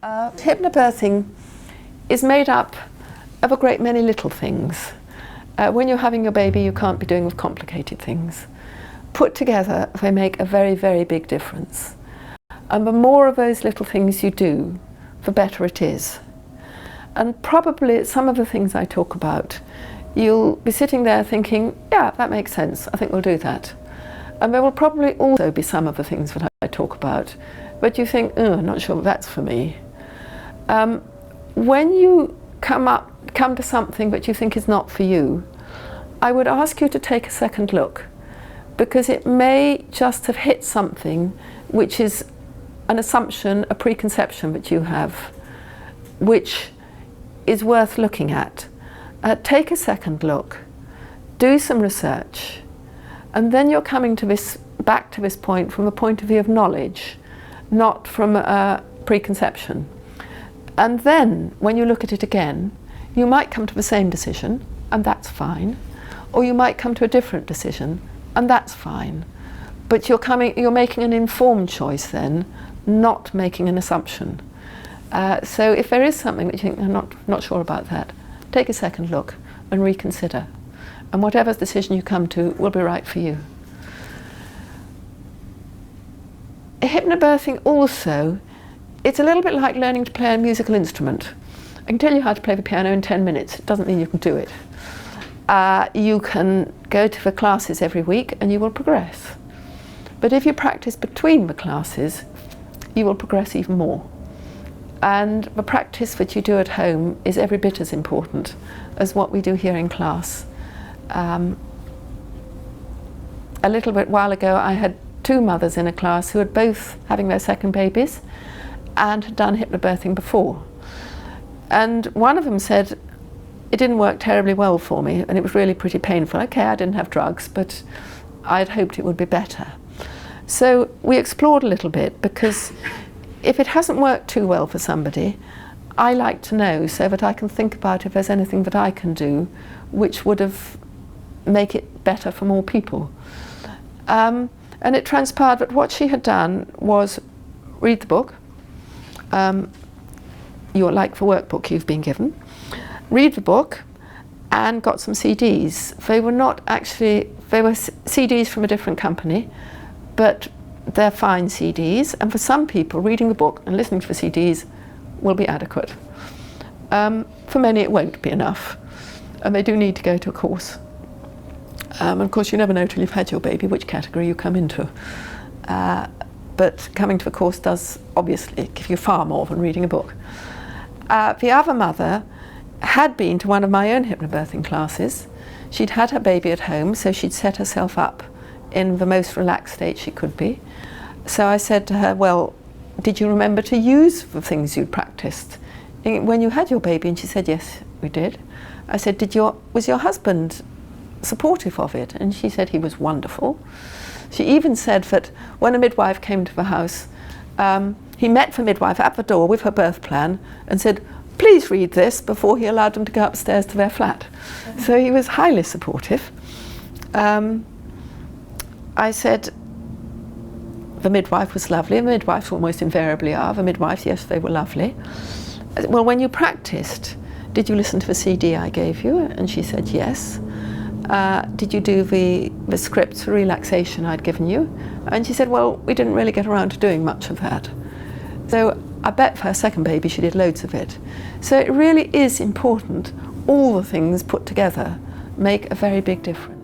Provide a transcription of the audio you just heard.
Hypnobirthing is made up of a great many little things. When you're having your baby, you can't be doing with complicated things. Put together, they make a very, very big difference. And the more of those little things you do, the better it is. And probably some of the things I talk about, you'll be sitting there thinking, yeah, that makes sense, I think we'll do that. And there will probably also be some of the things that I talk about, but you think, oh, I'm not sure that's for me. When you come to something that you think is not for you, I would ask you to take a second look, because it may just have hit something which is an assumption, a preconception that you have, which is worth looking at. Take a second look, do some research, and then you're coming to back to this point from a point of view of knowledge, not from a preconception. And then, when you look at it again, you might come to the same decision, and that's fine. Or you might come to a different decision, and that's fine. But you're making an informed choice then, not making an assumption. So if there is something that you think, I'm not sure about that, take a second look and reconsider. And whatever decision you come to will be right for you. Hypnobirthing also, it's a little bit like learning to play a musical instrument. I can tell you how to play the piano in 10 minutes. It doesn't mean you can do it. You can go to the classes every week and you will progress. But if you practice between the classes, you will progress even more. And the practice that you do at home is every bit as important as what we do here in class. A little bit while ago, I had two mothers in a class who had both having their second babies and had done hypnobirthing before. And one of them said, it didn't work terribly well for me and it was really pretty painful. Okay, I didn't have drugs, but I'd hoped it would be better. So we explored a little bit, because if it hasn't worked too well for somebody, I like to know so that I can think about if there's anything that I can do which would make it better for more people. And it transpired that what she had done was read the book, your Like for Workbook you've been given, read the book and got some CDs. They were CDs from a different company, but they're fine CDs, and for some people reading the book and listening to the CDs will be adequate. For many it won't be enough, and they do need to go to a course. Of course you never know till you've had your baby which category you come into. But coming to a course does obviously give you far more than reading a book. The other mother had been to one of my own hypnobirthing classes. She'd had her baby at home, so she'd set herself up in the most relaxed state she could be. So I said to her, well, did you remember to use the things you'd practiced when you had your baby? And she said, yes, we did. I said, was your husband supportive of it? And she said he was wonderful. She even said that when a midwife came to the house, he met the midwife at the door with her birth plan and said, please read this, before he allowed them to go upstairs to their flat. So he was highly supportive. I said the midwife was lovely, and the midwives almost invariably are. The midwives, yes, they were lovely. Well, when you practiced, did you listen to the CD I gave you? And she said yes. Did you do the scripts for relaxation I'd given you? And she said, well, we didn't really get around to doing much of that. So I bet for her second baby she did loads of it. So it really is important. All the things put together make a very big difference.